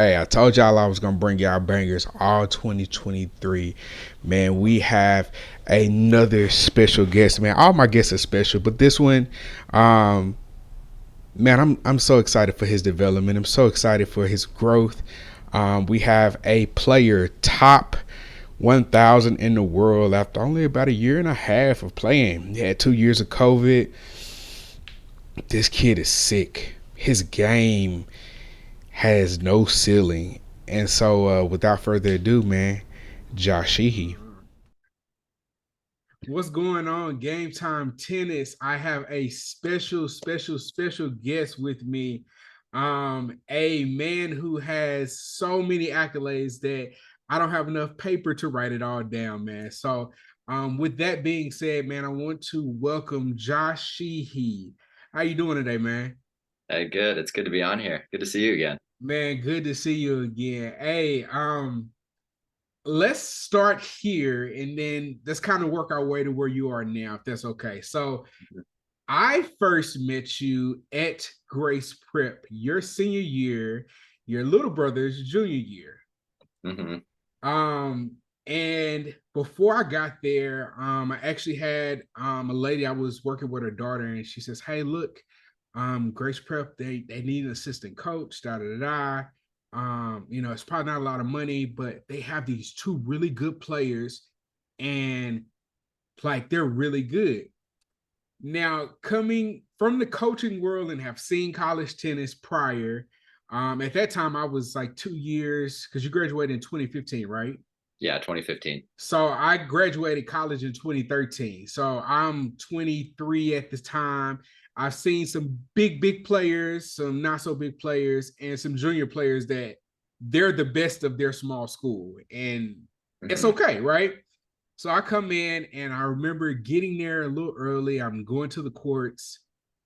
Hey, I told y'all I was gonna bring y'all bangers all 2023. Man, we have another special guest. Man, all my guests are special, but this one, um, man, I'm so excited for his development. I'm so excited for his growth. We have a player top 1,000 in the world after only about a year and a half of playing. He had 2 years of COVID. This kid is sick. His game has no ceiling. And so, without further ado, man, Josh Sheehy. What's going on, Game Time Tennis? I have a special guest with me. A man who has so many accolades that I don't have enough paper to write it all down, man. So, with that being said, man, I want to welcome Josh Sheehy. How you doing today, man? Hey, good. It's good to be on here. Good to see you again. Man, good to see you again. Hey, let's start here and then let's kind of work our way to where you are now, if that's okay. So I first met you at Grace Prep your senior year, your little brother's junior year. Hmm. Um, and before I got there, I actually had a lady. I was working with her daughter, and she says, "Hey, look, Grace Prep, they need an assistant coach, da da da. It's probably not a lot of money, but they have these two really good players, and like they're really good." Now, coming from the coaching world and have seen college tennis prior, at that time I was like 2 years because you graduated in 2015, right? Yeah, 2015. So I graduated college in 2013. So I'm 23 at this time. I've seen some big players, some not so big players, and some junior players that they're the best of their small school. And it's Hmm. okay, right? So I come in and I remember getting there a little early. I'm going to the courts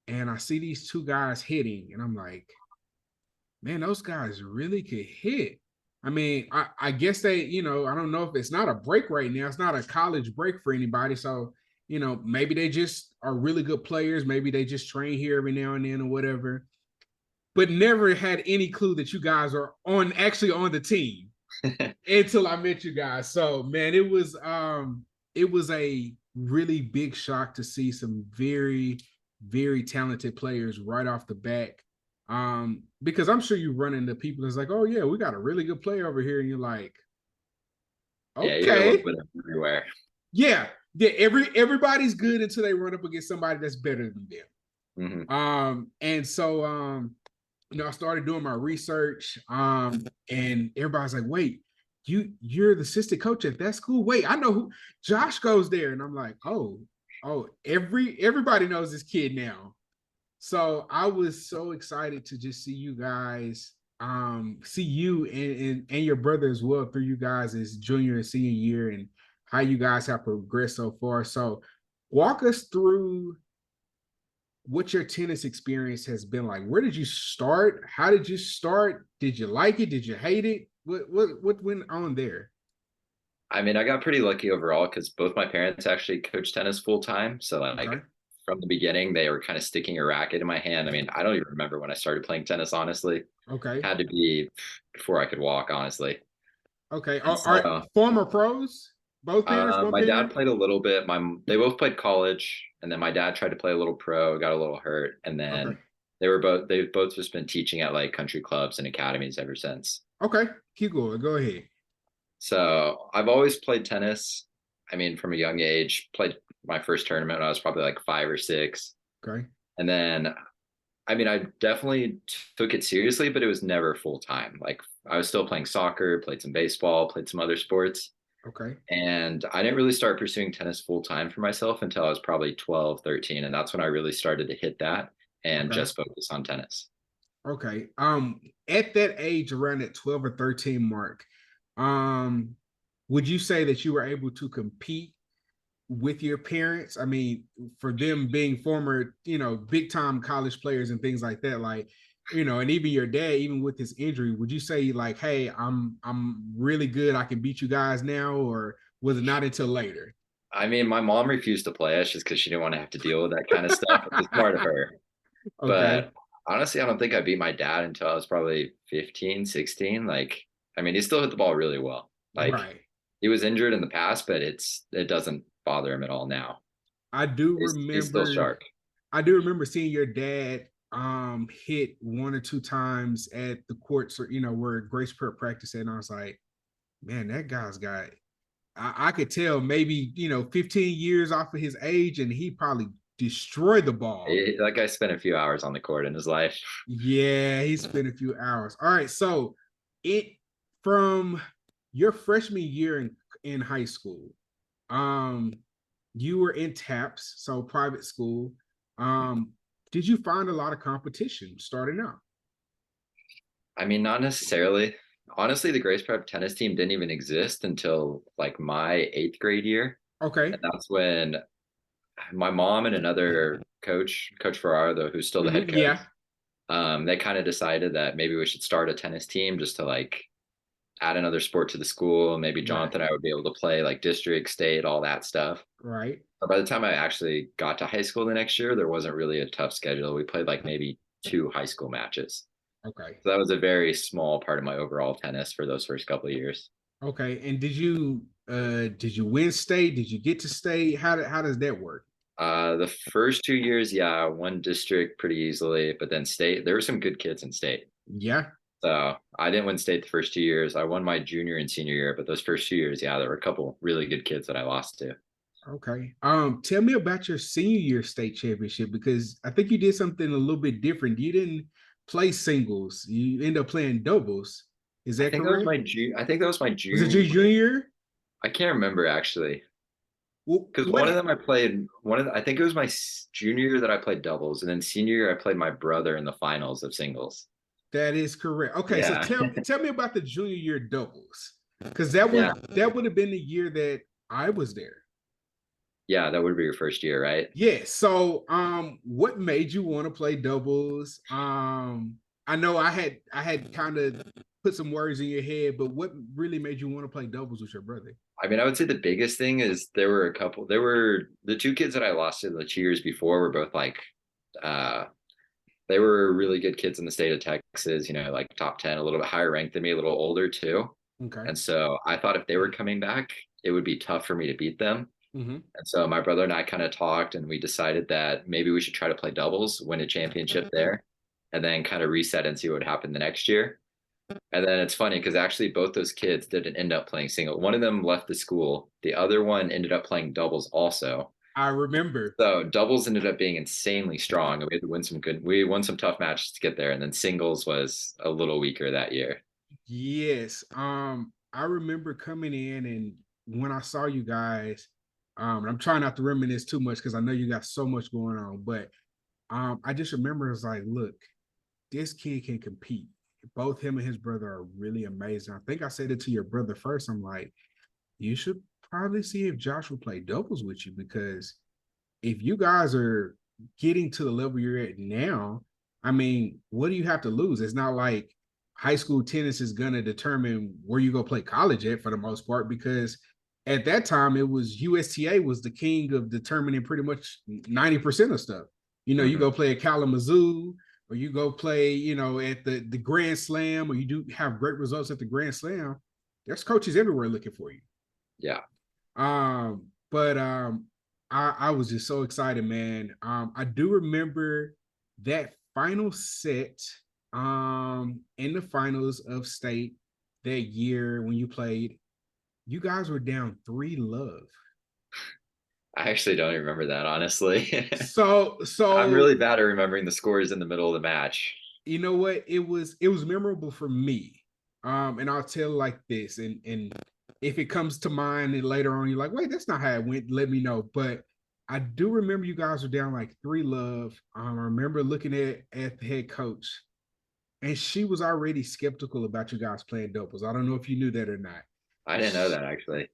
and I see these two guys hitting, and I'm like, man, those guys really could hit. I mean, I guess they, I don't know if it's not a break right now. It's not a college break for anybody. So, maybe they just are really good players. Maybe they just train here every now and then or whatever. But never had any clue that you guys are actually on the team until I met you guys. So, man, it was a really big shock to see some very talented players right off the bat. Because I'm sure you run into people that's like, oh yeah, we got a really good player over here, and you're like, Yeah, you get a little okay, bit of everywhere. yeah, yeah. Everybody's good until they run up against somebody that's better than them. Hmm. And so I started doing my research. And everybody's like, wait, you're the assistant coach at that school? Wait, I know who Josh goes there. And I'm like, oh, everybody knows this kid now. So I was so excited to just see you guys, see you and your brother as well through you guys as junior and senior year and how you guys have progressed so far. So walk us through what your tennis experience has been like. Where did you start? How did you start? Did you like it? Did you hate it? What went on there? I mean, I got pretty lucky overall because both my parents actually coach tennis full time. So, Okay. like, from the beginning, they were kind of sticking a racket in my hand. I mean, I don't even remember when I started playing tennis, honestly. Okay. Had to be before I could walk, honestly. Okay. And Are so, former pros? Both parents, one my dad parent? played a little bit. They both played college, and then my dad tried to play a little pro, got a little hurt, and Okay. then they've both just been teaching at like country clubs and academies ever since. Okay. Keep going. Go ahead. So I've always played tennis. I mean, from a young age, played my first tournament when I was probably like 5 or 6. Okay. And then, I mean, I definitely took it seriously, but it was never full time. Like I was still playing soccer, played some baseball, played some other sports. Okay. And I didn't really start pursuing tennis full time for myself until I was probably 12, 13. And that's when I really started to hit that and Okay. just focus on tennis. Okay. At that age, around that 12 or 13 mark, um, would you say that you were able to compete with your parents? I mean, for them being former, big time college players and things like that, like, and even your dad, even with his injury, would you say like, hey, I'm really good, I can beat you guys now, or was it not until later? I mean, my mom refused to play us just because she didn't want to have to deal with that kind of stuff, which is smart of her. Okay. But Honestly, I don't think I beat my dad until I was probably 15, 16. Like, I mean, he still hit the ball really well. Like, Right. he was injured in the past, but it doesn't bother him at all now. I do He's still remember sharp. I do remember seeing your dad hit one or two times at the courts or where Grace Prep practice, and I was like, man, that guy's got I could tell maybe 15 years off of his age, and he probably destroyed the ball. That guy spent a few hours on the court in his life. Yeah, he spent a few hours. All right, so it from your freshman year in high school, um, you were in TAPS, so private school. Um, did you find a lot of competition starting out? I mean, not necessarily. Honestly, the Grace Prep tennis team didn't even exist until like my eighth grade year. Okay. And that's when my mom and another coach, Coach Ferraro, though, who's still the head coach, Yeah. they kind of decided that maybe we should start a tennis team just to like add another sport to the school. Maybe Right. Jonathan and I would be able to play like district, state, all that stuff. Right. But by the time I actually got to high school the next year, there wasn't really a tough schedule. We played like maybe 2 high school matches. Okay. So that was a very small part of my overall tennis for those first couple of years. Okay. And did you win state? Did you get to state? How does that work? The first 2 years, yeah, I won district pretty easily, but then state, there were some good kids in state. Yeah. So I didn't win state the first 2 years. I won my junior and senior year, but those first 2 years, yeah, there were a couple really good kids that I lost to. Okay. Tell me about your senior year state championship because I think you did something a little bit different. You didn't play singles. You end up playing doubles. Is I that think that was correct? my I think that was my Was it your junior. junior year? I can't remember actually. Because one of What? them I played I think it was my junior year that I played doubles, and then senior year I played my brother in the finals of singles. That is correct. Okay, so Yeah. tell me about the junior year doubles because that would Yeah. that would have been the year that I was there. Yeah, that would be your first year, right? Yeah. So, what made you want to play doubles? I know I had kind of put some words in your head, but what really made you want to play doubles with your brother? I mean, I would say the biggest thing is there were the two kids that I lost to the 2 years before were both like uh they were really good kids in the state of Texas, like top 10, a little bit higher ranked than me, a little older too. Okay. And so I thought if they were coming back, it would be tough for me to beat them. Mm-hmm. And so my brother and I kind of talked and we decided that maybe we should try to play doubles, win a championship there, and then kind of reset and see what would happen the next year. And then it's funny because actually both those kids didn't end up playing single. One of them left the school. The other one ended up playing doubles also. I remember. So doubles ended up being insanely strong. We won some tough matches to get there. And then singles was a little weaker that year. Yes. I remember coming in and when I saw you guys, and I'm trying not to reminisce too much because I know you got so much going on, but I just remember it's like, look, this kid can compete. Both him and his brother are really amazing. I think I said it to your brother first. I'm like, you should probably see if Josh will play doubles with you because if you guys are getting to the level you're at now, I mean, what do you have to lose? It's not like high school tennis is going to determine where you go play college at for the most part, because at that time it was USTA was the king of determining pretty much 90% of stuff. You Mm-hmm. go play at Kalamazoo or you go play, at the Grand Slam, or you do have great results at the Grand Slam. There's coaches everywhere looking for you. Yeah. But I was just so excited, man. I do remember that final set in the finals of state that year when you played. You guys were down 3-love. I actually don't remember that, honestly. So I'm so really bad at remembering the scores in the middle of the match. you know what? It was memorable for me. And I'll tell like this, and if it comes to mind and later on, you're like, wait, that's not how it went. Let me know. But I do remember you guys were down like 3-love. I remember looking at the head coach, and she was already skeptical about you guys playing doubles. I don't know if you knew that or not. I didn't know that actually.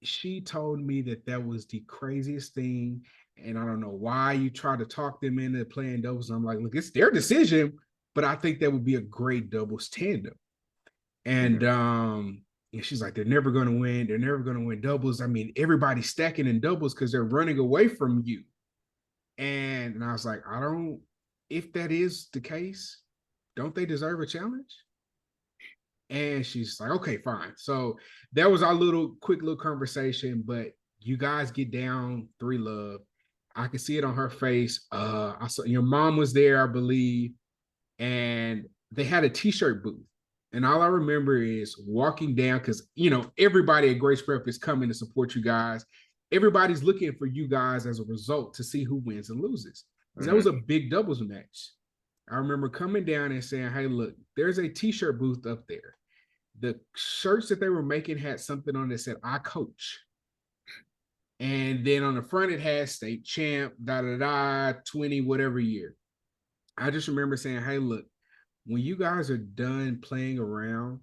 She told me that was the craziest thing, and I don't know why you try to talk them into playing doubles. I'm like, look, it's their decision, but I think that would be a great doubles tandem. And Mm-hmm. and she's like, they're never going to win. They're never going to win doubles. I mean, everybody's stacking in doubles because they're running away from you. And I was like, I don't. if that is the case, don't they deserve a challenge? And she's like, okay, fine. So that was our little quick little conversation. But you guys get down 3-love. I could see it on her face. I saw your mom was there, I believe, and they had a t-shirt booth. And all I remember is walking down because everybody at Grace Prep is coming to support you guys. Everybody's looking for you guys as a result to see who wins and loses. Because that was a big doubles match. I remember coming down and saying, hey, look, there's a t-shirt booth up there. The shirts that they were making had something on that said, I coach. And then on the front, it had state champ, da da da, 20, whatever year. I just remember saying, hey, look, when you guys are done playing around,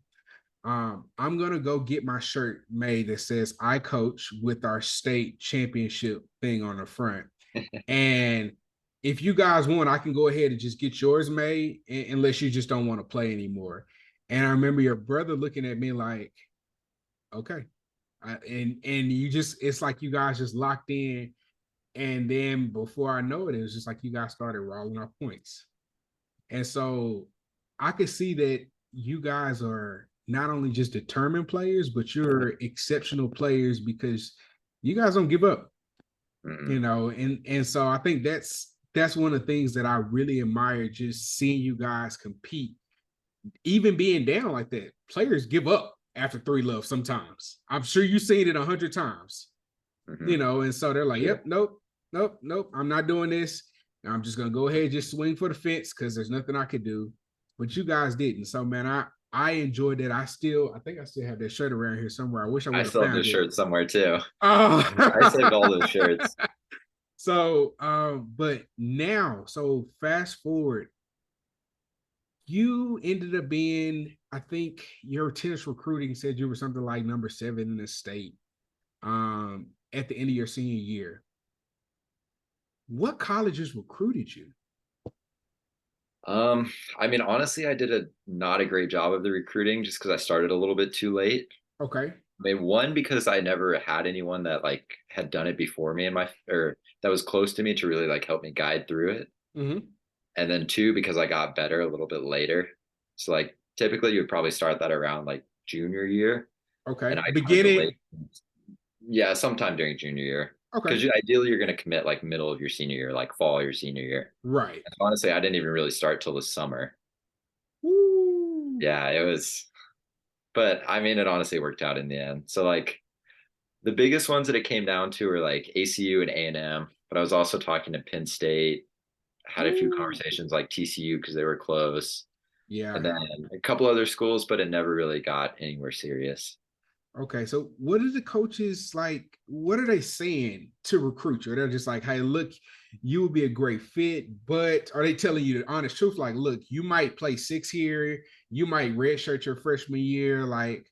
I'm going to go get my shirt made that says I coach with our state championship thing on the front. And if you guys want, I can go ahead and just get yours made unless you just don't want to play anymore. And I remember your brother looking at me like, okay. And you just, it's like you guys just locked in. And then before I know it, it was just like you guys started rolling our points. And so I could see that you guys are not only just determined players, but you're exceptional players because you guys don't give up, and so I think that's one of the things that I really admire, just seeing you guys compete, even being down like that. Players give up after 3-love sometimes. I'm sure you've seen it 100 times, and so they're like, yep, nope, I'm not doing this. I'm just gonna go ahead and just swing for the fence because there's nothing I could do. But you guys didn't. So man, I enjoyed that. I think I still have that shirt around here somewhere. I wish I I would have still have found those it. shirts somewhere too. Oh, I saved all those shirts. So, but now, so fast forward, you ended up being, I think your tennis recruiting said you were something like number 7 in the state at the end of your senior year. What colleges recruited you? I mean, honestly, I did a not a great job of the recruiting just because I started a little bit too late. Okay. I mean, one, because I never had anyone that like had done it before me or that was close to me to really like help me guide through it. Mm-hmm. And then two, because I got better a little bit later. So like typically you would probably start that around like junior year. And Okay. I kind of delayed. Beginning. Yeah, sometime during junior year. Okay. Because ideally you're going to commit like middle of your senior year, like fall of your senior year. Right. And honestly, I didn't even really start till the summer. Woo. Yeah, it was, but I mean, it honestly worked out in the end. So like the biggest ones that it came down to were like ACU and A&M, but I was also talking to Penn State, had a few Woo. conversations like TCU because they were close, Yeah. and then a couple other schools, but it never really got anywhere serious. Okay, so what are the coaches like? What are they saying to recruit you? They're just like, "Hey, look, you would be a great fit," but are they telling you the honest truth? Like, look, you might play 6 here, you might redshirt your freshman year. Like,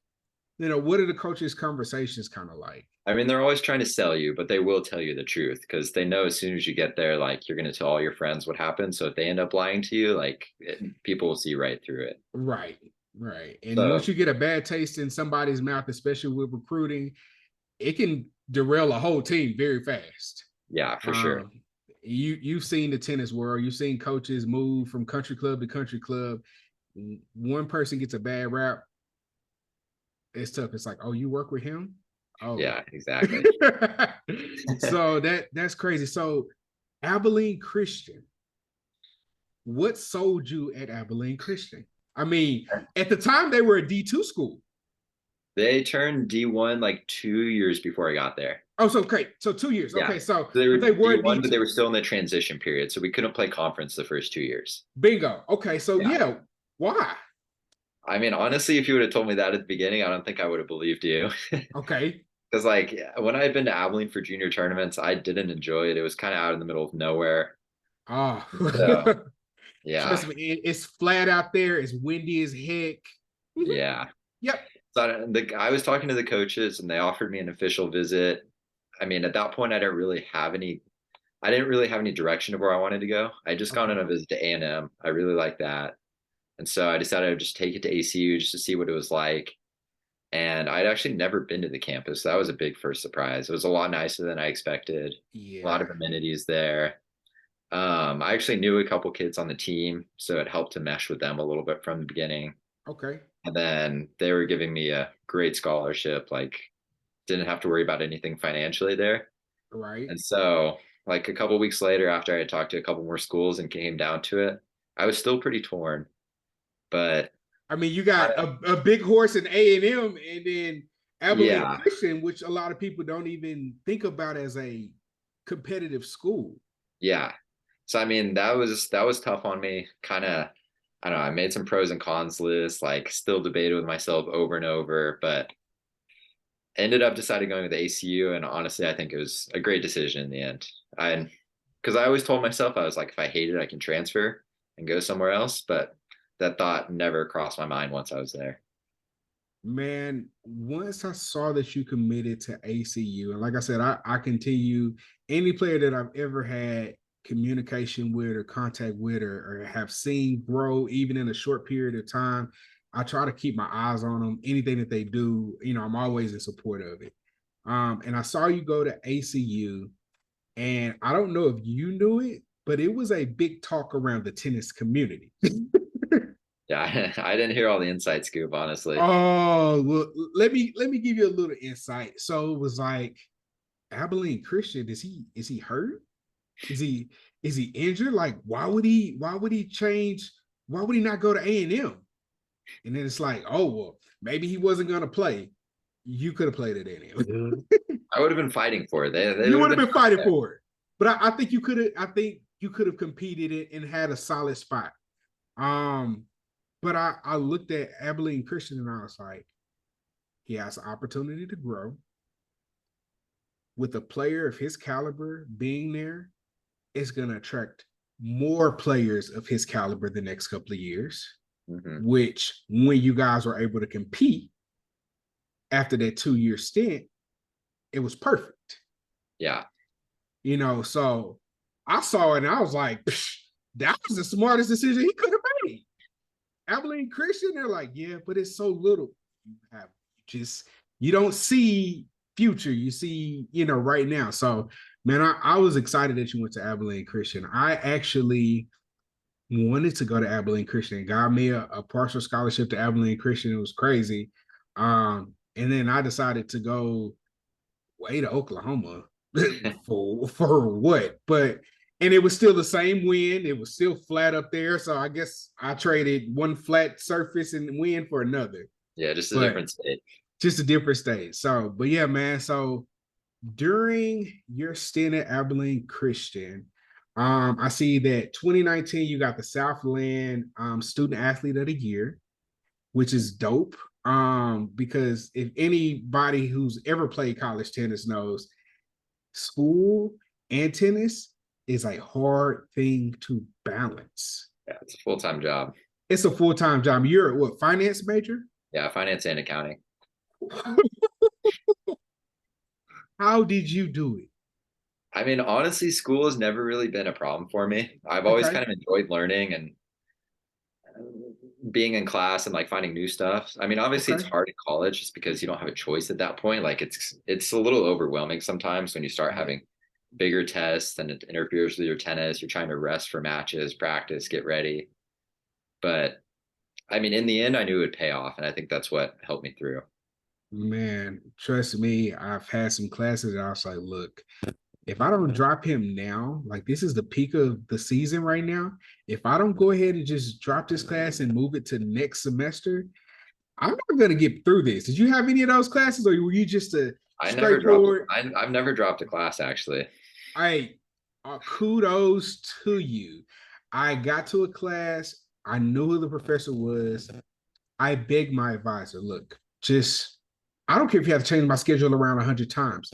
what are the coaches' conversations kind of like? I mean, they're always trying to sell you, but they will tell you the truth because they know as soon as you get there, like you're going to tell all your friends what happened. So if they end up lying to you, like people will see right through it. Right, right. And once So you get a bad taste in somebody's mouth, especially with recruiting, it can derail a whole team very fast. yeah, for sure. Um, you've seen the tennis world. You've seen coaches move from country club to country club. One person gets a bad rap, it's tough. It's like, oh, you work with him? Oh. Yeah, exactly. So that's crazy. So Abilene Christian, what sold you at Abilene Christian? I mean, at the time they were a D2 school. They turned D1 like 2 years before I got there. Oh, so okay. So 2 years. Yeah. Okay. So They were if they were D1, but they D2, were still in the transition period. So we couldn't play conference the first 2 years. bingo. Okay. So Yeah. yeah, why? I mean, honestly, if you would have told me that at the beginning, I don't think I would have believed you. Okay. Because like when I had been to Abilene for junior tournaments, I didn't enjoy it. It was kind of out in the middle of nowhere. Oh, So yeah, trust me, it's flat out there. It's windy as heck. Mhm. yeah. Yep. So I was talking to the coaches and they offered me an official visit. I mean, at that point, I didn't really have any direction of where I wanted to go. I just gone Okay. on a visit to A&M. I really liked that. And so I decided I'd just take it to ACU just to see what it was like. And I'd actually never been to the campus. So that was a big first surprise. It was a lot nicer than I expected. A lot Yeah. of amenities there. I actually knew a couple kids on the team, so it helped to mesh with them a little bit from the beginning. Okay. And then they were giving me a great scholarship, like didn't have to worry about anything financially there. Right. And so, like a couple weeks later, after I had talked to a couple more schools and came down to it, I was still pretty torn. But I mean, you got a big horse in A&M and then Abilene yeah, Christian, which a lot of people don't even think about as a competitive school. yeah. So I mean, that was tough on me. Kind of, I don't know. I made some pros and cons lists, like still debated with myself over and over, but ended up deciding going with ACU. And honestly, I think it was a great decision in the end. I because I always told myself I was like, if I hate it, I can transfer and go somewhere else. But that thought never crossed my mind once I was there. Man, once I saw that you committed to ACU, and like I said, I continue any player that I've ever had communication with or contact with or have seen grow, even in a short period of time, I try to keep my eyes on them. Anything that they do, I'm always in support of it. And I saw you go to ACU, and I don't know if you knew it, but it was a big talk around the tennis community. Yeah, I didn't hear all the inside scoop, honestly. Oh, well, let me give you a little insight. So it was like Abilene Christian, is he hurt? Is he injured? Like, why would he change? Why would he not go to A&M? And then it's like, oh well, maybe he wasn't gonna play. You could have played at A&M. I would have been fighting for it. They You would would have have been been tough fighting there. for it. But I think you could have. I think you could have competed it and had a solid spot. Um, but I looked at Abilene Christian and I was like, he has an opportunity to grow with a player of his caliber being there. It's going to attract more players of his caliber the next couple of years, Hmm. which when you guys were able to compete after that 2 year stint, it was perfect. Yeah, So I saw it and I was like, that was the smartest decision he could have made. Abilene Christian, they're like, yeah, but it's so little. You have just you don't see future. You see, right now. So, man, I was excited that you went to Abilene Christian. I actually wanted to go to Abilene Christian. Got me a partial scholarship to Abilene Christian. It was crazy. And then I decided to go way to Oklahoma for what? But and it was still the same wind. It was still flat up there. So I guess I traded one flat surface and wind for another. yeah, just a But different state. just a different stage. So, but yeah, man. So during your stint at Abilene Christian, I see that 2019 you got the Southland Student Athlete of the Year, which is dope. Because if anybody who's ever played college tennis knows, school and tennis is a hard thing to balance. Yeah, it's a full-time job. It's a full-time job. You're a what, finance major? Yeah, finance and accounting. How did you do it? I mean, honestly, school has never really been a problem for me. I've always Okay. kind of enjoyed learning and being in class and like finding new stuff. I mean, obviously it's Okay. hard in college just because you don't have a choice at that point. Like it's a little overwhelming sometimes when you start Yeah. having bigger tests and it interferes with your tennis. You're trying to rest for matches, practice, get ready. But I mean, in the end, I knew it would pay off, and I think that's what helped me through. Man, trust me, I've had some classes that I was like, look, if I don't drop him now, like this is the peak of the season right now. If I don't go ahead and just drop this class and move it to next semester, I'm not going to get through this. Did you have any of those classes or were you just a I never dropped. straightforward? I've never dropped a class actually. I kudos to you. I got to a class. I knew who the professor was. I begged my advisor, look, just I don't care if you have to change my schedule around 100 times.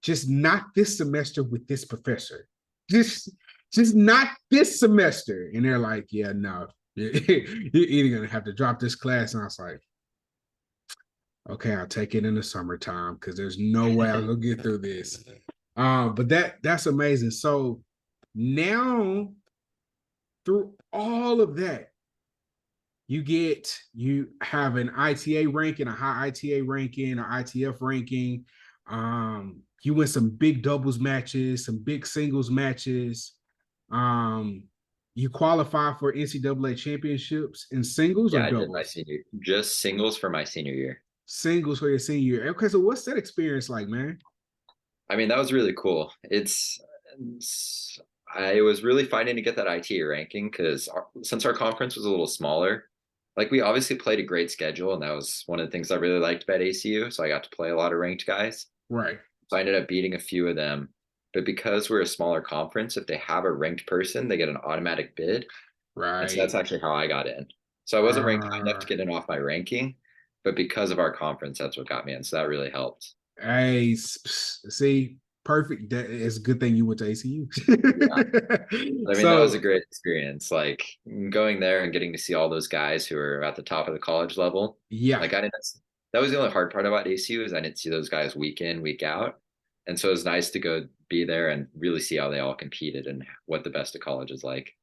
Just not this semester with this professor. Just just not this semester. And they're like, yeah, no. You're either gonna have to drop this class. And I was like, okay, I'll take it in the summertime because there's no way I'm gonna get through this. But that's amazing. So now through all of that, you have an ITA ranking, a high ITA ranking, an ITF ranking. You win some big doubles matches, some big singles matches. Um, you qualify for NCAA championships in singles or Yeah, I did my doubles? senior, just singles for my senior year. Singles for your senior year. Okay, so what's that experience like, man? I mean, that was really cool. It's I was really fighting to get that ITA ranking because since our conference was a little smaller, like we obviously played a great schedule, and that was one of the things I really liked about ACU. So I got to play a lot of ranked guys. Right, So I ended up beating a few of them. But because we're a smaller conference, if they have a ranked person, they get an automatic bid. And so that's right. actually how I got in. So I wasn't ranked high enough Uh, to get in off my ranking, but because of our conference, that's what got me in. So that really helped. hey, see, perfect. That is a good thing you went to ACU. Yeah. I mean, that was a So great experience. Like going there and getting to see all those guys who are at the top of the college level. yeah. Like I didn't, that was the only hard part about ACU is I didn't see those guys week in, week out. And so it was nice to go be there and really see how they all competed and what the best of college is like.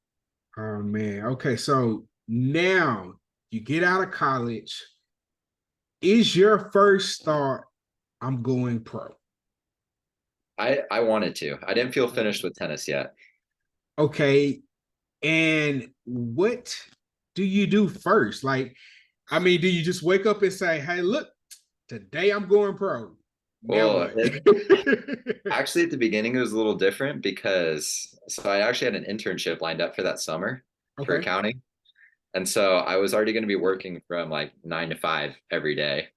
Oh man. Okay, so now you get out of college. Is your first thought, I'm going pro? I wanted to. I didn't feel finished with tennis yet. Okay. And what do you do first? Like, I mean, do you just wake up and say, hey, look, today I'm going pro? Now Well, what? it, actually, at the beginning, it was a little different because so I actually had an internship lined up for that summer for Okay. accounting. And so I was already going to be working from like 9 to 5 every day.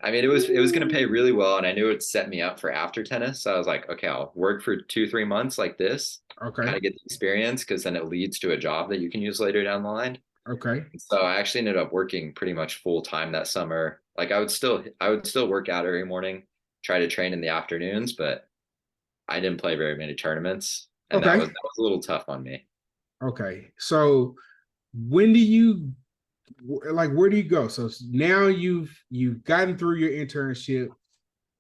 I mean, it was going to pay really well, and I knew it would set me up for after tennis. So I was like, okay, I'll work for 2, 3 months like this, kind Okay. of get the experience, because then it leads to a job that you can use later down the line. Okay. So I actually ended up working pretty much full time that summer. Like I would still work out every morning, try to train in the afternoons, but I didn't play very many tournaments, and that Okay. was a little tough on me. Okay. So when do you like where do you go? So now you've gotten through your internship.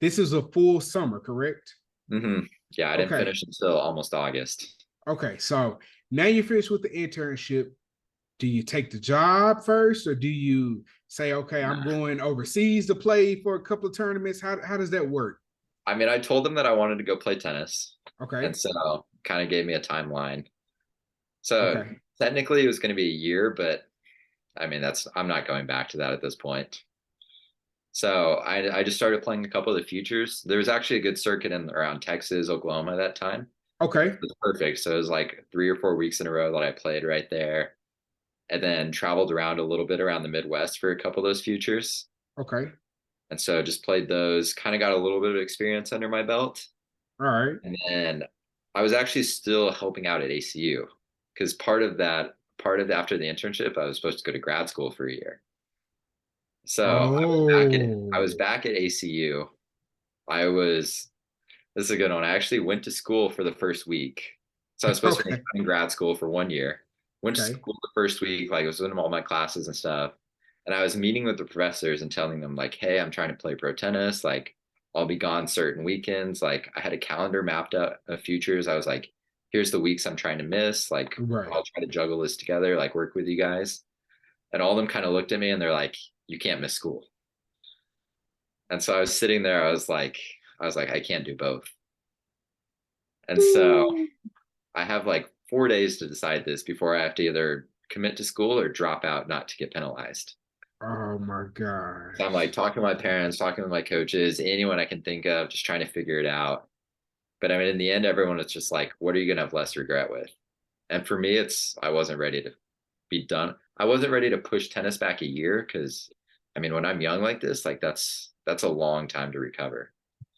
This is a full summer, correct? Yeah, I didn't Okay. finish until almost August. Okay. So now you're finished with the internship. Do you take the job first or do you say, okay, I'm Nah. going overseas to play for a couple of tournaments? How does that work? I mean, I told them that I wanted to go play tennis, and Okay. so kind of gave me a timeline. So Okay. technically, it was going to be a year, but I mean, I'm not going back to that at this point. So I just started playing a couple of the futures. There was actually a good circuit in around Texas, Oklahoma at that time. Okay. It was perfect. So it was like 3 or 4 weeks in a row that I played right there, and then traveled around a little bit around the Midwest for a couple of those futures. Okay. And so just played those, kind of got a little bit of experience under my belt. All right. And then I was actually still helping out at ACU because after the internship, I was supposed to go to grad school for a year. So I was Oh. back at ACU. I was This is a good one. I actually went to school for the first week. So I was supposed to be Okay. in grad school for 1 year. Went to Okay. school the first week, like I was in all my classes and stuff. And I was meeting with the professors and telling them, like, hey, I'm trying to play pro tennis. Like, I'll be gone certain weekends. Like, I had a calendar mapped out of futures. I was like, here's the weeks I'm trying to miss. Like, Right. I'll try to juggle this together, like, work with you guys. And all of them kind of looked at me and they're like, you can't miss school. And so I was sitting there, I was like, I can't do both. And so I have like 4 days to decide this before I have to either commit to school or drop out not to get penalized. Oh my So I'm like gosh. talking to my parents, talking with my coaches, anyone I can think of, just trying to figure it out. But I mean, in the end, everyone is just like, what are you going to have less regret with? And for me, I wasn't ready to be done. I wasn't ready to push tennis back a year because, I mean, when I'm young like this, like that's a long time to recover.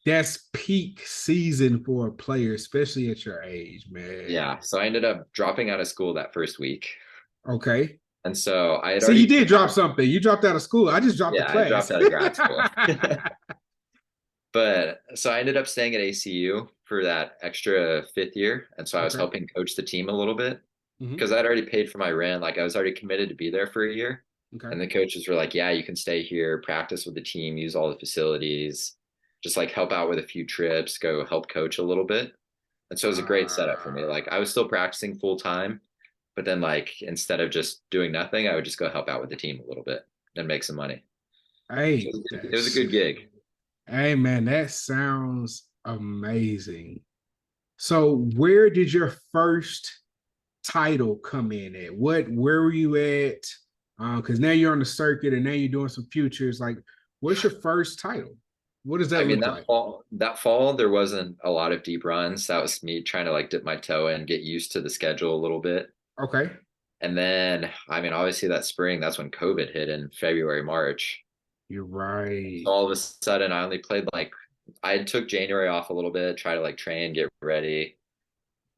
That's peak season for a player, especially at your age, man. Yeah. So I ended up dropping out of school that first week. Okay. And so I had So you already did drop something. You dropped out of school. I just dropped the Yeah, I class. dropped out of grad school. But so I ended up staying at ACU for that extra fifth year. And so I was Okay. helping coach the team a little bit Hmm. because I'd already paid for my rent. Like I was already committed to be there for a year. Okay. And the coaches were like, yeah, you can stay here, practice with the team, use all the facilities, just like help out with a few trips, go help coach a little bit. And so it was a great setup for me. Like I was still practicing full time, but then like instead of just doing nothing, I would just go help out with the team a little bit and make some money. So Hey, it was a that's good gig. hey man, that sounds amazing. So where did your first title come in at? Where were you at? Because now you're on the circuit and now you're doing some futures. Like, what's your first title? What does I that mean, look that like? fall, that fall, there wasn't a lot of deep runs. That was me trying to like dip my toe in, get used to the schedule a little bit. Okay. And then, I mean, obviously that spring, that's when COVID hit in February, March. You're So right. all of a sudden, I only played like, I took January off a little bit, try to like train, get ready,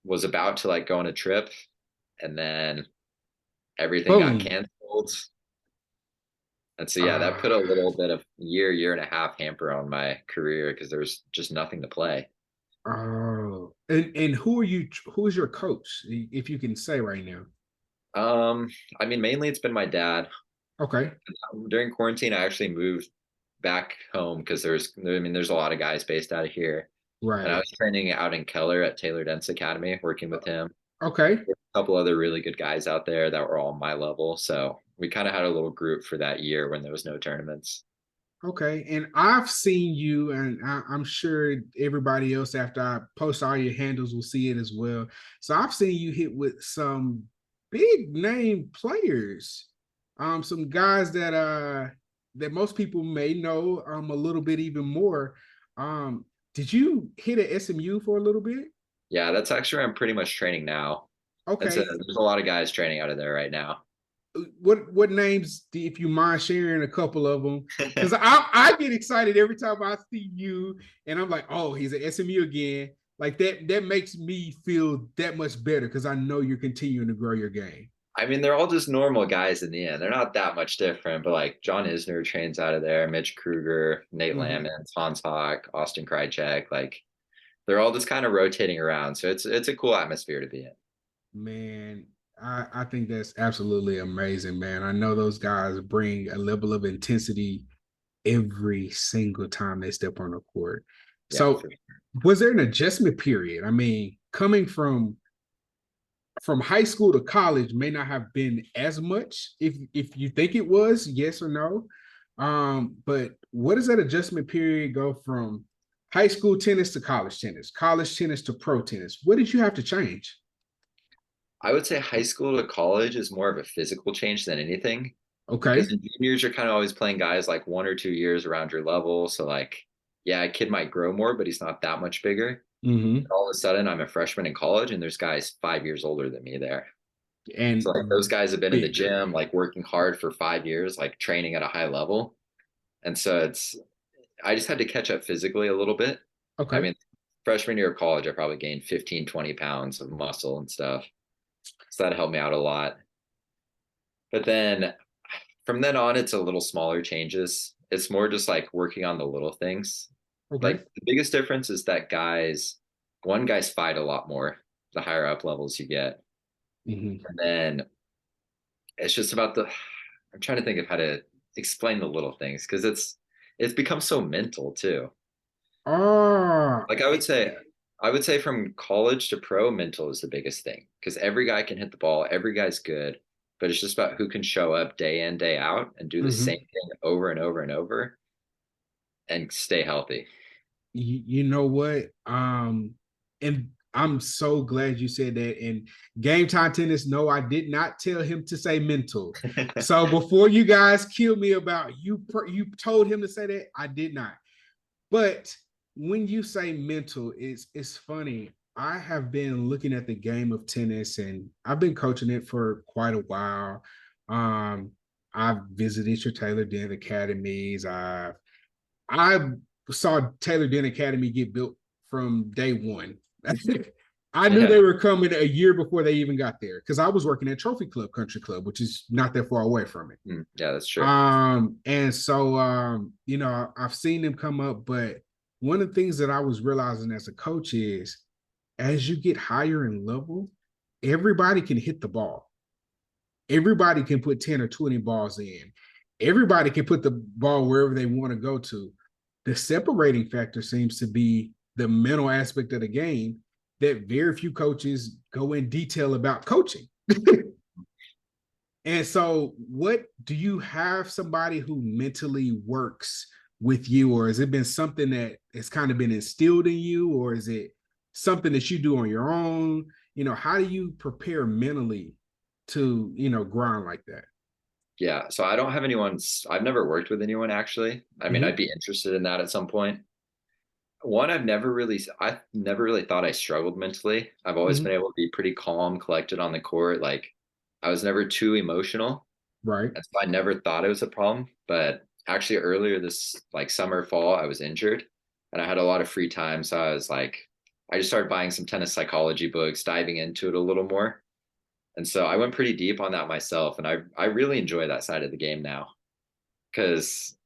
was about to like go on a trip, and then everything got Boom. canceled. And so, yeah, that Uh, put a little bit of year and a half hamper on my career because there's just nothing to play. oh. And who's your coach, if you can say right now? Um, I mean, mainly it's been my dad. Okay. During quarantine, I actually moved back home because I mean, there's a lot of guys based out of here. And I Right. was training out in Keller at Taylor Dents Academy, working with him. Okay. A couple other really good guys out there that were all my level. So we kind of had a little group for that year when there was no tournaments. Okay. And I've seen you, and I'm sure everybody else after I post all your handles will see it as well. So I've seen you hit with some big name players. Some guys that most people may know a little bit even more. Um, did you hit at SMU for a little bit? Yeah, that's actually where I'm pretty much training now. Okay. There's a lot of guys training out of there right now. What names, if you mind sharing a couple of them? Because I get excited every time I see you, and I'm like, oh, he's at SMU again. Like that makes me feel that much better because I know you're continuing to grow your game. I mean, they're all just normal guys in the end. They're not that much different, but like John Isner trains out of there, Mitch Kruger, Nate Mm-hmm. Lamons, Hans Hawk, Austin Krajicek. Like they're all just kind of rotating around. So it's a cool atmosphere to be in. Man, I think that's absolutely amazing, man. I know those guys bring a level of intensity every single time they step on the court. Yeah, So, for sure. was there an adjustment period? I mean, coming from high school to college may not have been as much if you think it was, yes or no. But what does that adjustment period go from high school tennis to college tennis to pro tennis? What did you have to change? I would say high school to college is more of a physical change than anything. Because Okay. in juniors, you're kind of always playing guys like 1 or 2 years around your level. So like, yeah, a kid might grow more, but he's not that much bigger. Mm-hmm. All of a sudden, I'm a freshman in college, and there's guys 5 years older than me there. So like And those guys have been in the bigger. gym, like working hard for 5 years, like training at a high level. And so I just had to catch up physically a little bit. I Okay. mean, freshman year of college, I probably gained 15, 20 pounds of muscle and stuff. So that helped me out a lot. But then from then on, it's a little smaller changes. It's more just like working on the little things. Okay. Like the biggest difference is that guys fight a lot more the higher up levels you get. Mm-hmm. And then it's just about I'm trying to think of how to explain the little things because it's become so mental too. Oh, Like I would say from college to pro, mental is the biggest thing because every guy can hit the ball, every guy's good, but it's just about who can show up day in, day out and do the mm-hmm. same thing over and over and over and stay healthy. You know what? And I'm so glad you said that. And game time tennis, no, I did not tell him to say mental. So before you guys kill me about you told him to say that, I did not. But when you say mental, it's funny. I have been looking at the game of tennis and I've been coaching it for quite a while. Um, I've visited your Taylor Den academies. I saw Taylor Den Academy get built from day one. I knew Yeah. they were coming a year before they even got there because I was working at Trophy Club Country Club, which is not that far away from it. Yeah, that's true. And so I've seen them come up, but one of the things that I was realizing as a coach is as you get higher in level, everybody can hit the ball. Everybody can put 10 or 20 balls in. Everybody can put the ball wherever they want to go to. The separating factor seems to be the mental aspect of the game that very few coaches go in detail about coaching. And so, what do you have somebody who mentally works with you, or has it been something that has kind of been instilled in you, or is it? something that you do on your own? How do you prepare mentally to, grind like that? Yeah, so I don't have anyone. I've never worked with anyone actually. I mean, I'd Mm-hmm. be interested in that at some point. I've never really thought I struggled mentally. I've always been Mm-hmm. able to be pretty calm, collected on the court. Like I was never too emotional. Right. And so I never thought it was a problem. But actually earlier this like summer, fall, I was injured and I had a lot of free time. So I just started buying some tennis psychology books, diving into it a little more. And so I went pretty deep on that myself. And I really enjoy that side of the game now because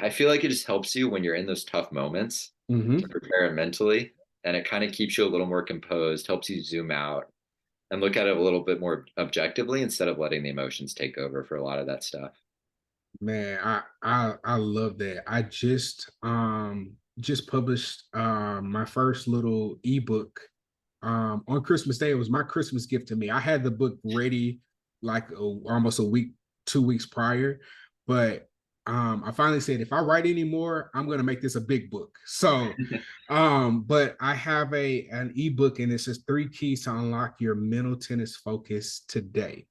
I feel like it just helps you when you're in those tough moments to Mm-hmm. prepare mentally. And it kind of keeps you a little more composed, helps you zoom out and look at it a little bit more objectively instead of letting the emotions take over for a lot of that stuff. Man, I love that. I just published my first little ebook on Christmas Day. It was my Christmas gift to me. I had the book ready like almost a week, 2 weeks prior, but I finally said if I write any more, I'm gonna make this a big book. So but I have an ebook and it says 3 keys to unlock your mental tennis focus today.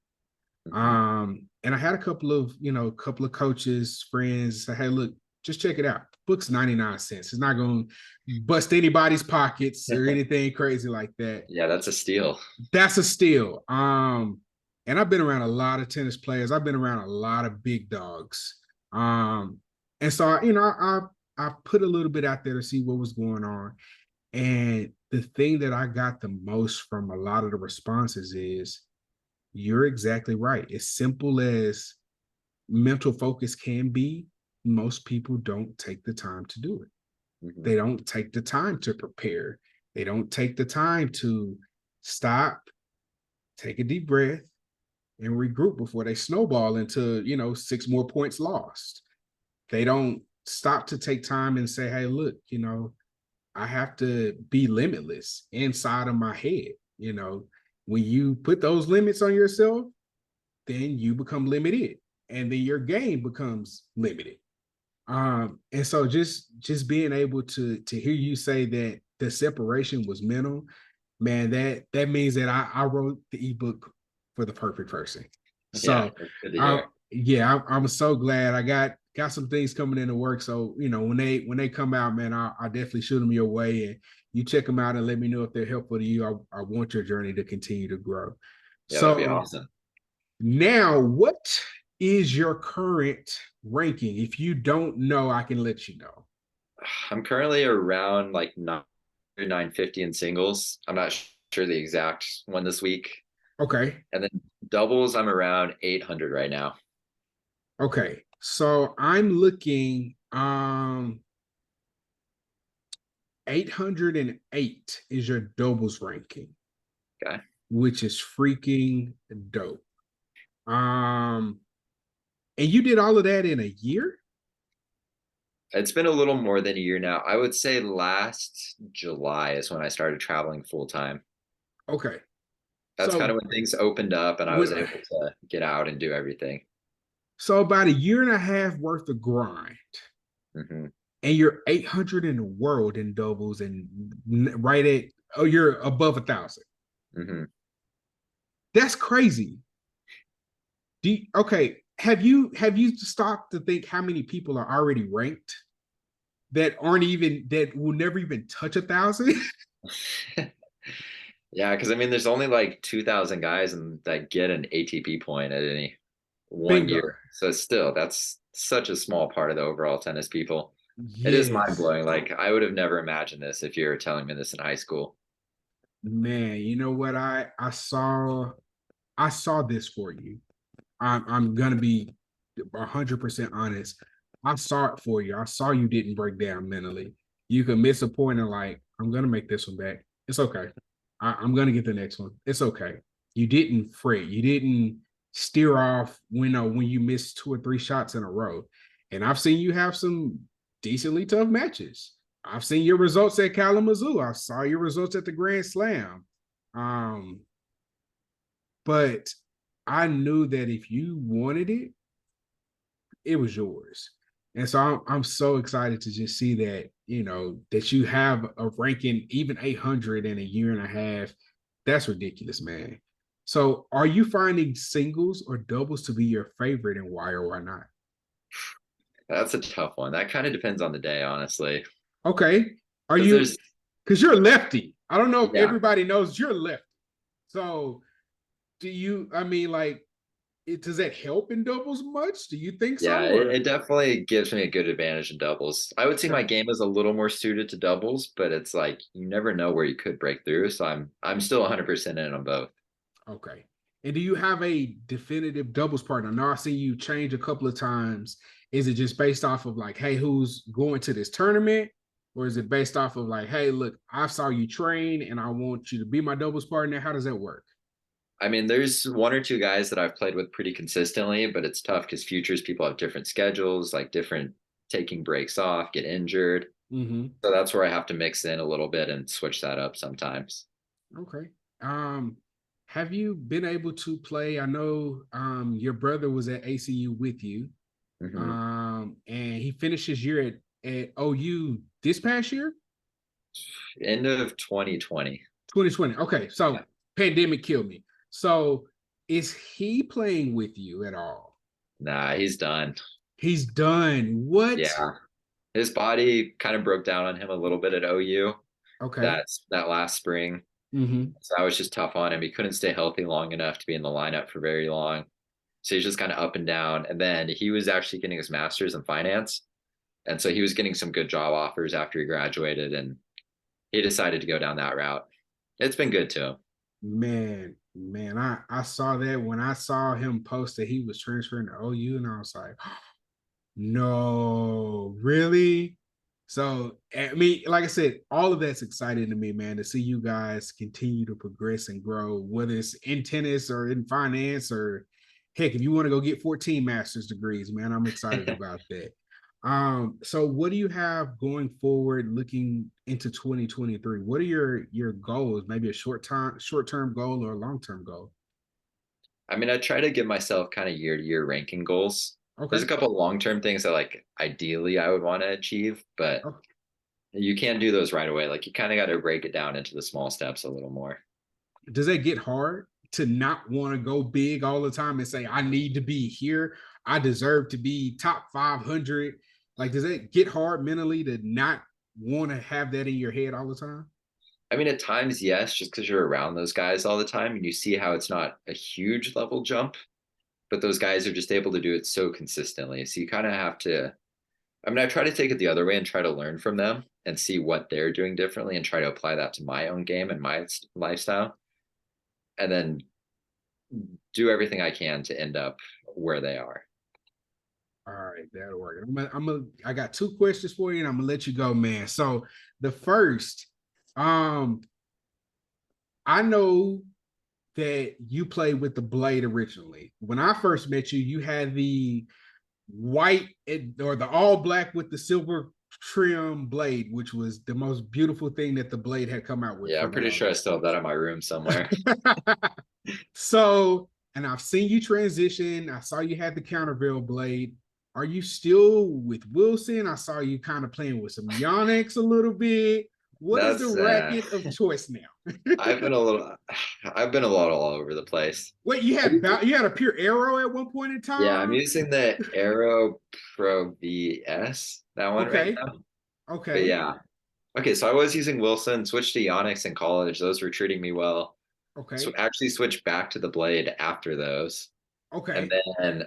Hmm. And I had a couple of coaches, friends say, hey, look, just check it out. Book's 99 cents. It's not going to bust anybody's pockets or anything crazy like that. Yeah, that's a steal. That's a steal. And I've been around a lot of tennis players. I've been around a lot of big dogs. Um, and so I put a little bit out there to see what was going on. And the thing that I got the most from a lot of the responses is you're exactly right. As simple as mental focus can be, most people don't take the time to do it. Hmm. They don't take the time to prepare. They don't take the time to stop, take a deep breath, and regroup before they snowball into, 6 more points lost. They don't stop to take time and say, hey, look, I have to be limitless inside of my head. When you put those limits on yourself, then you become limited and then your game becomes limited. And so just being able to hear you say that the separation was mental, man, that means that I wrote the ebook for the perfect person. Yeah, So that's good to hear. yeah, I'm so glad I got some things coming into work. So when they come out, man, I definitely shoot them your way and you check them out and let me know if they're helpful to you. I want your journey to continue to grow. Yeah, that'd be So awesome. now, what is your current ranking? If you don't know, I can let you know. I'm currently around like 950 in singles. I'm not sure the exact one this week. Okay. And then doubles, I'm around 800 right now. Okay. So I'm looking 808 is your doubles ranking, Okay. which is freaking dope. Um and you did all of that in a year? It's been a little more than a year now. I would say last July is when I started traveling full time. Okay. That's kind So of when things opened up and I when was able to get out and do everything. so about a year and a half worth of grind. Hmm. And you're 800 in the world in doubles and right at you're above 1,000. Hmm. That's crazy. Okay, have you stopped to think how many people are already ranked that will never even touch 1,000? Yeah, because I mean, there's only like 2,000 guys that get an ATP point at any one Bingo. year. So still, that's such a small part of the overall tennis people. It is mind Yes, blowing. Like I would have never imagined this if you were telling me this in high school. man. You know what I saw this for you. I'm gonna be 100% honest. I saw it for you. I saw you didn't break down mentally. You could miss a point and like, I'm gonna make this one back. It's okay. I'm gonna get the next one. It's okay. You didn't fret. You didn't steer off when you missed 2 or 3 shots in a row. And I've seen you have some decently tough matches. I've seen your results at Kalamazoo. I saw your results at the Grand Slam. Um, but I knew that if you wanted it, it was yours. And so I'm so excited to just see that, you know, that you have a ranking even 800 in a year and a half. That's ridiculous, man. So are you finding singles or doubles to be your favorite, and why or why not? That's a tough one. That kind of depends on the day, honestly. Okay. Are Because you, there's, because you're a lefty. I don't know if yeah, everybody knows you're a lefty. So do you, I mean, like, does that help in doubles much? Do you think yeah, so? it Or definitely gives me a good advantage in doubles. I would say my okay. game is a little more suited to doubles, but it's like you never know where you could break through. So I'm still 100% in on both. Okay. And do you have a definitive doubles partner? Now I see you change a couple of times. Is it just based off of like, hey, who's going to this tournament? Or is it based off of like, hey, look, I saw you train and I want you to be my doubles partner? How does that work? I mean, there's one or two guys that I've played with pretty consistently, but it's tough because futures people have different schedules, like different taking breaks off, get injured. Mm-hmm. So that's where I have to mix in a little bit and switch that up sometimes. Okay. Um, have you been able to play? I know your brother was at ACU with you. Hmm. And he finished his year at OU this past year. End of 2020. 2020. Okay, Yeah. so pandemic killed me. So is he playing with you at all? Nah, he's done. He's done. What? Yeah. His body kind of broke down on him a little bit at OU Okay. that last spring. Mm-hmm. So that was just tough on him. He couldn't stay healthy long enough to be in the lineup for very long. So he's just kind of up and down. And then he was actually getting his master's in finance. And so he was getting some good job offers after he graduated, and he decided to go down that route. It's been good to him. Man, I saw that when I saw him post that he was transferring to OU, and I was like, no, really? So, I mean, like I said, all of that's exciting to me, man, to see you guys continue to progress and grow, whether it's in tennis or in finance or heck, if you want to go get 14 master's degrees, man, I'm excited about that. So what do you have going forward looking into 2023? What are your goals? Maybe a short-term goal or a long-term goal? I mean, I try to give myself kind of year to year ranking goals. There's a Okay. couple of long term things that like ideally I would want to achieve, but Oh, you can't do those right away. Like you kind of got to break it down into the small steps a little more. does that get hard to not want to go big all the time and say, I need to be here? I deserve to be top 500. Like, does it get hard mentally to not want to have that in your head all the time? I mean, at times, yes, just because you're around those guys all the time and you see how it's not a huge level jump, but those guys are just able to do it so consistently. So you kind of have to, I mean, I try to take it the other way and try to learn from them and see what they're doing differently and try to apply that to my own game and my lifestyle. And then do everything I can to end up where they are. All right, that'll work. I got two questions for you, and I'm gonna let you go, man. So the first, um, I know that you played with the blade originally. When I first met you, you had the white or the all black with the silver trim blade, which was the most beautiful thing that the blade had come out with Yeah, for I'm the pretty sure I longest. still have that in my room somewhere. So, and I've seen you transition. I saw you had the countervail blade. Are you still with Wilson? I saw you kind of playing with some Yonex a little bit. What is the That's racket of choice now? I've been a little I've been a lot all over the place. Wait, I use it- you had a pure arrow at one point in Yeah, I'm time? using the Aero Pro VS, that one right Okay, now. But okay, yeah. Okay, so I was using Wilson, switched to Yonex in college. Those were treating me well. So okay, actually switched back to the blade after those. And okay. then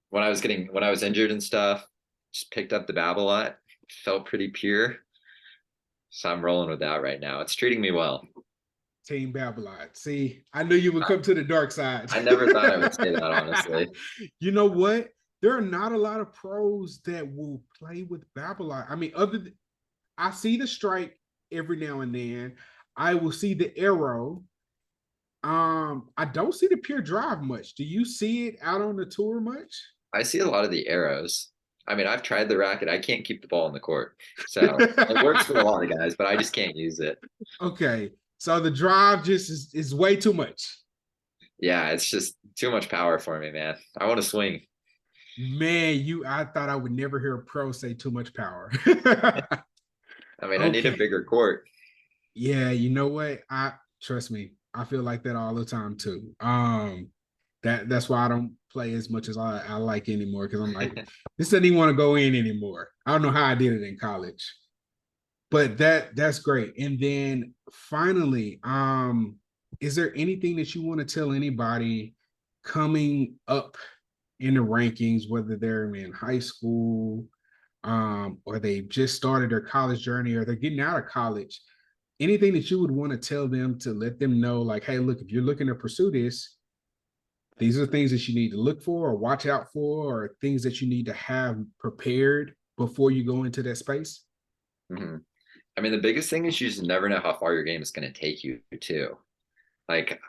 when I was injured and stuff, just picked up the Babolat. Felt pretty pure. So I'm rolling with that right now. It's treating me well. Team Babylon. See, I knew you would come to the dark side. I never thought I would say that, honestly. You know what? There are not a lot of pros that will play with Babylon. I mean, I see the strike every now and then. I will see the arrow. I don't see the pure drive much. Do you see it out on the tour much? I see a lot of the arrows. I mean, I've tried the racket. I can't keep the ball in the court. So it works for a lot of guys, but I just can't use it. Okay. So the drive just is way too much. Yeah, it's just too much power for me, man. I want to swing. Man, I thought I would never hear a pro say too much power. I mean, I need a Okay. bigger court. Yeah, you know what? I trust me, I feel like that all the time too. That's why I don't play as much as I like anymore because I'm like, this doesn't even want to go in anymore. I don't know how I did it in college. But that's great. And then finally, is there anything that you want to tell anybody coming up in the rankings, whether they're in high school, or they just started their college journey, or they're getting out of college? Anything that you would want to tell them to let them know, like, hey, look, if you're looking to pursue this, these are things that you need to look for or watch out for, or things that you need to have prepared before you go into that space? Mhm. I mean, the biggest thing is you just never know how far your game is going to take you too. Like,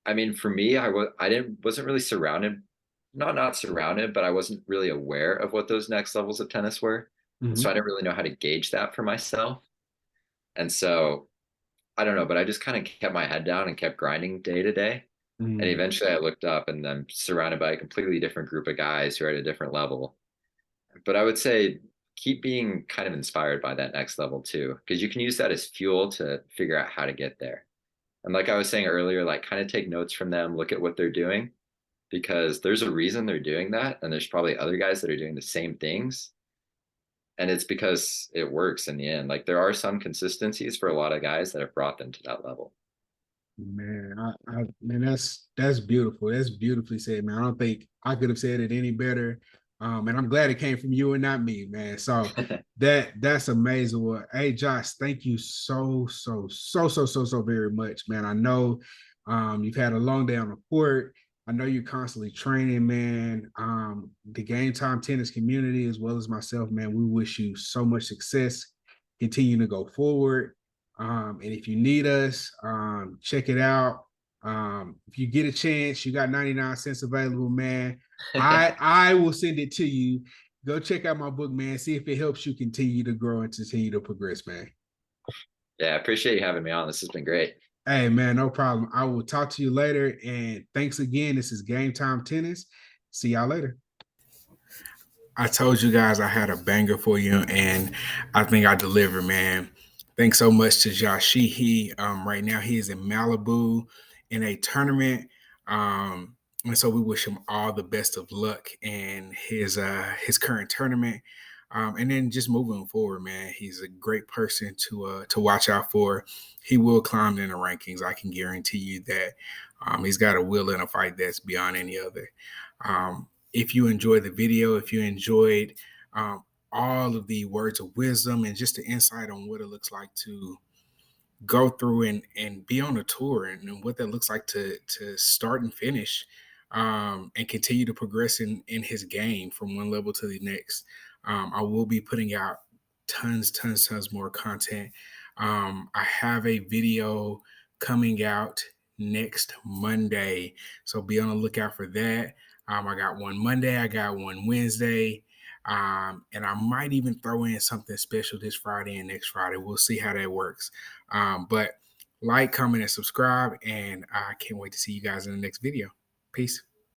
I mean, for me, I didn't wasn't really surrounded, not surrounded, but I wasn't really aware of what those next levels of tennis were. And so I Mm-hmm. didn't really know how to gauge that for myself. And so I don't know, but I just kind of kept my head down and kept grinding day to day. And Mm-hmm. eventually I looked up and I'm surrounded by a completely different group of guys who are at a different level. But I would say keep being kind of inspired by that next level too, because you can use that as fuel to figure out how to get there. And like I was saying earlier, like kind of take notes from them, look at what they're doing, because there's a reason they're doing that. And there's probably other guys that are doing the same things. And it's because it works in the end. Like there are some consistencies for a lot of guys that have brought them to that level. Man, man, that's beautiful. That's beautifully said, man. I don't think I could have said it any better. And I'm glad it came from you and not me, man. So that's amazing. Well, hey, Josh, thank you so very much, man. I know you've had a long day on the court. I know you're constantly training, man. The Game Time tennis community, as well as myself, man, we wish you so much success. Continue to go forward. And if you need us, check it out. If you get a chance, you got 99 cents available, man. I will send it to you. Go check out my book, man. See if it helps you continue to grow and continue to progress, man. Yeah, I appreciate you having me on. This has been great. Hey, man, no problem. I will talk to you later. And thanks again. This is Game Time Tennis. See y'all later. I told you guys I had a banger for you, and I think I delivered, man. Thanks so much to Josh Sheehy. Right now, he is in Malibu in a tournament, and so we wish him all the best of luck in his current tournament. And then just moving forward, man, he's a great person to watch out for. He will climb in the rankings. I can guarantee you that. He's got a will and a fight that's beyond any other. If you enjoyed the video, if you enjoyed um, all of the words of wisdom and just the insight on what it looks like to go through and be on a tour, and what that looks like to start and finish, and continue to progress in his game from one level to the next. I will be putting out tons more content. I have a video coming out next Monday, so be on the lookout for that. I got one Monday, I got one Wednesday, and I might even throw in something special this Friday and next Friday. We'll see how that works. But like, comment, and subscribe, and I can't wait to see you guys in the next video. Peace.